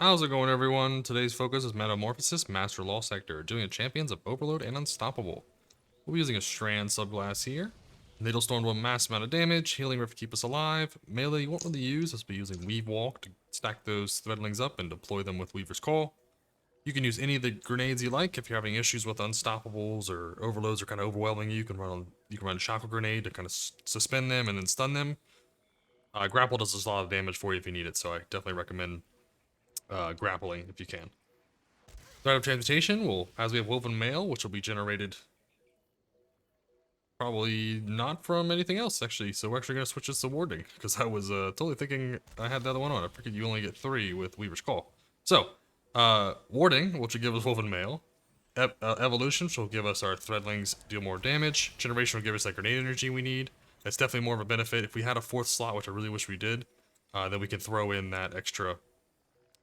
How's it going, everyone? Today's focus is Metamorphosis, Master Law Sector, doing champions of Overload and Unstoppable. We'll be using a Strand subclass here. Needlestorm will a mass amount of damage, healing rift to keep us alive. Melee you won't really use, as we'll be using Weave Walk to stack those threadlings up and deploy them with Weaver's Call. You can use any of the grenades you like. If you're having issues with Unstoppables or Overloads are kind of overwhelming you, can run Shackle Grenade to kind of suspend them and then stun them. Grapple does a lot of damage for you if you need it, so I definitely recommend grappling if you can. Threat of Transmutation will, as we have Woven Mail, which will be generated probably not from anything else, actually. So we're actually going to switch this to Warding, because I was totally thinking I had the other one on. I figured you only get 3 with Weaver's Call. So, Warding, which will give us Woven Mail. Evolution, which will give us our Threadlings deal more damage. Generation will give us that grenade energy we need. That's definitely more of a benefit. If we had a 4th slot, which I really wish we did, then we can throw in that extra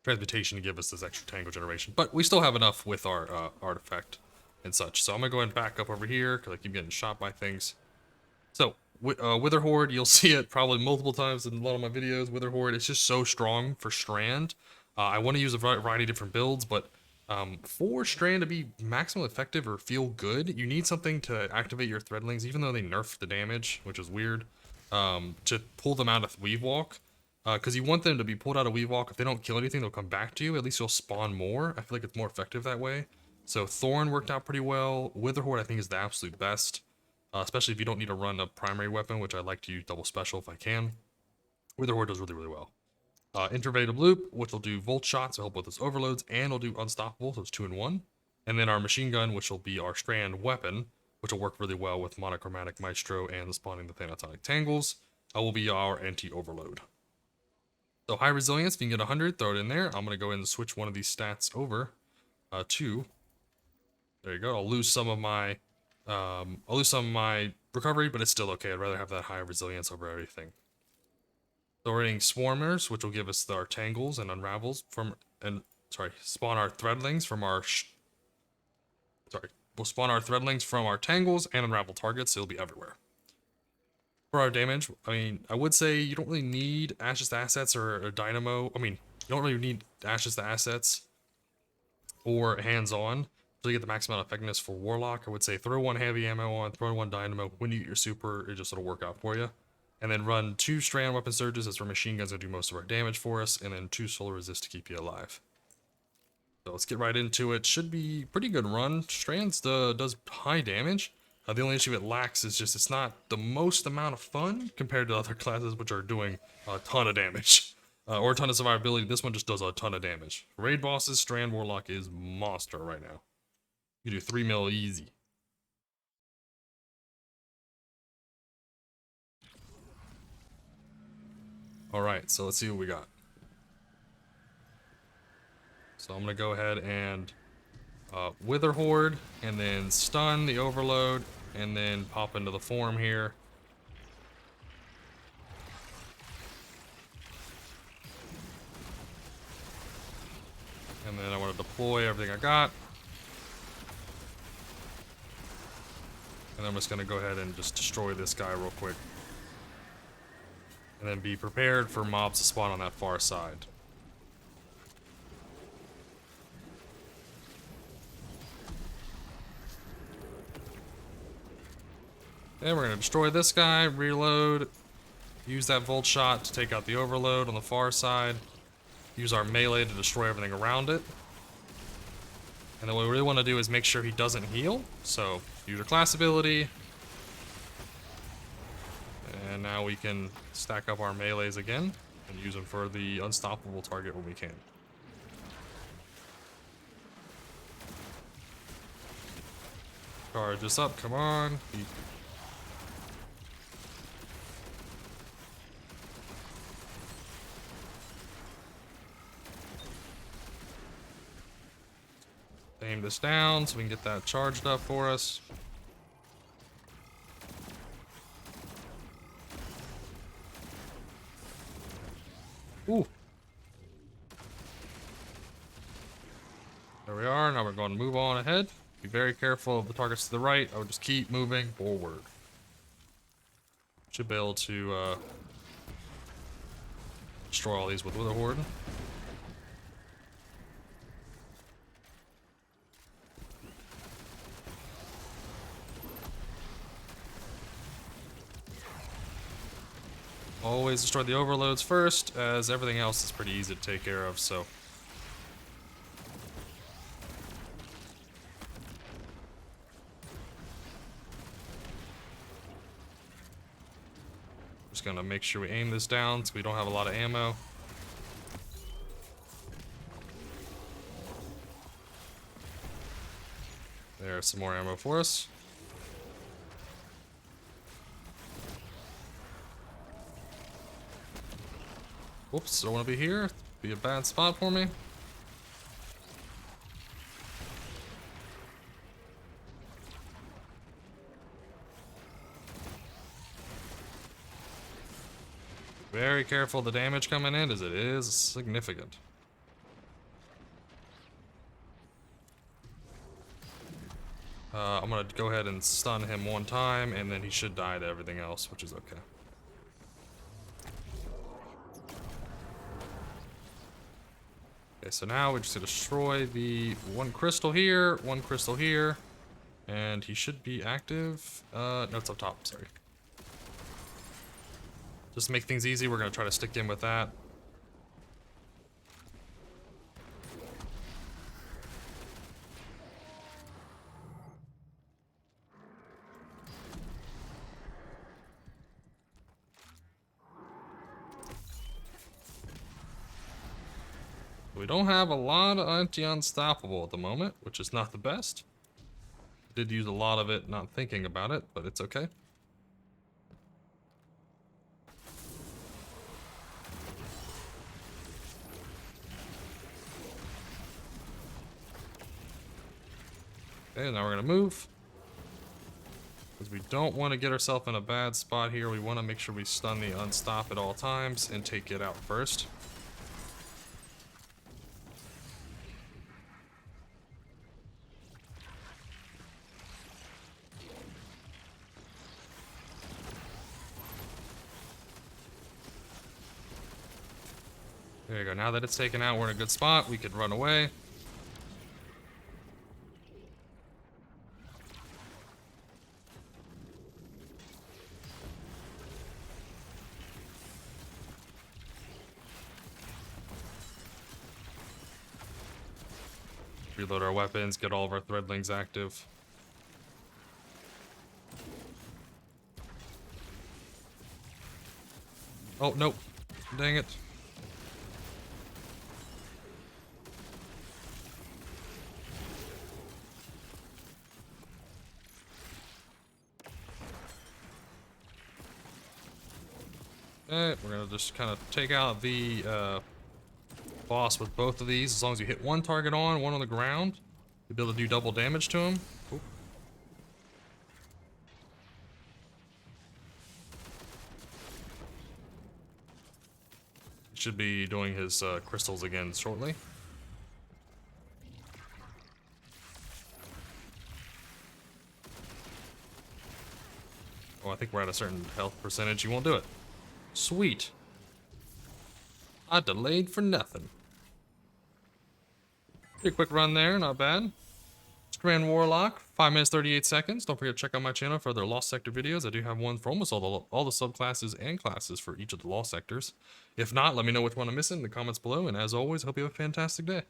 transmutation to give us this extra tango generation. But we still have enough with our artifact and such. So I'm going to go ahead and back up over here because I keep getting shot by things. So, Witherhoard, you'll see it probably multiple times in a lot of my videos. Witherhoard is just so strong for Strand. I want to use a variety of different builds, but for Strand to be maximally effective or feel good, you need something to activate your Threadlings, even though they nerfed the damage, which is weird, to pull them out of Weave Walk. Because you want them to be pulled out of Weave Walk. If they don't kill anything, they'll come back to you. At least you'll spawn more. I feel like it's more effective that way. So Thorn worked out pretty well. Witherhoard I think is the absolute best. Especially if you don't need to run a primary weapon, which I like to use double special if I can. Witherhoard does really, really well. Invaluable Loop, which will do Volt Shots to help with those overloads, and will do Unstoppable, so it's 2 in 1. And then our Machine Gun, which will be our Strand weapon, which will work really well with Monochromatic Maestro and spawning the Thanatonic Tangles, will be our Anti-Overload. So high resilience, if you can get 100, throw it in there. I'm going to go ahead and switch one of these stats over to, there you go. I'll lose some of my recovery, but it's still okay. I'd rather have that high resilience over everything. So we're getting Swarmers, which will give us our Tangles and Unravels spawn our Threadlings from our, we'll spawn our Threadlings from our Tangles and Unravel targets, so it'll be everywhere. For our damage, I mean, I would say you don't really need Ashes to Assets or a Dynamo. I mean, you don't really need Ashes to Assets or Hands-On to get the maximum effectiveness for Warlock. I would say throw 1 heavy ammo on, throw 1 Dynamo. When you get your super, it'll work out for you. And then run 2 Strand Weapon Surges. That's where Machine Guns will do most of our damage for us. And then 2 Solar Resist to keep you alive. So let's get right into it. Should be pretty good run. Strands does high damage. The only issue it lacks is just it's not the most amount of fun compared to other classes which are doing a ton of damage. Or a ton of survivability. This one just does a ton of damage. Raid bosses, Strand Warlock is monster right now. You do 3 mil easy. Alright, so let's see what we got. So I'm going to go ahead and Witherhoard, and then stun the Overload, and then pop into the form here. And then I want to deploy everything I got. And I'm just going to go ahead and just destroy this guy real quick. And then be prepared for mobs to spawn on that far side. Then we're going to destroy this guy, reload, use that Volt Shot to take out the Overload on the far side, use our melee to destroy everything around it. And then what we really want to do is make sure he doesn't heal, so use your class ability. And now we can stack up our melees again and use them for the unstoppable target when we can. Charge this up, come on. Aim this down so we can get that charged up for us. Ooh. There we are. Now we're going to move on ahead. Be very careful of the targets to the right. I would just keep moving forward. Should be able to, destroy all these with Witherhoard. Always destroy the overloads first, as everything else is pretty easy to take care of, so. Just gonna make sure we aim this down so we don't have a lot of ammo. There's some more ammo for us. Whoops, don't want to be here. Be a bad spot for me. Very careful the damage coming in, as it is significant. I'm gonna go ahead and stun him one time, and then he should die to everything else, which is okay. Okay, so now we just gotta destroy the one crystal here, and he should be active. No, it's up top, sorry. Just to make things easy, we're gonna try to stick in with that. We don't have a lot of anti-unstoppable at the moment, which is not the best. Did use a lot of it not thinking about it, but it's okay. Okay, now we're gonna move. Because we don't want to get ourselves in a bad spot here. We want to make sure we stun the unstop at all times and take it out first. There you go. Now that it's taken out, we're in a good spot. We could run away. Reload our weapons, get all of our threadlings active. Oh, nope. Dang it. Okay, we're gonna just kind of take out the boss with both of these. As long as you hit one target on, one on the ground, you'll be able to do double damage to him. Oop. Should be doing his crystals again shortly. Oh, I think we're at a certain health percentage. You won't do it. Sweet. I delayed for nothing. Pretty quick run there, not bad. Strand Warlock, 5 minutes 38 seconds. Don't forget to check out my channel for other Lost Sector videos. I do have one for almost all the subclasses and classes for each of the Lost Sectors. If not, let me know which one I'm missing in the comments below. And as always, hope you have a fantastic day.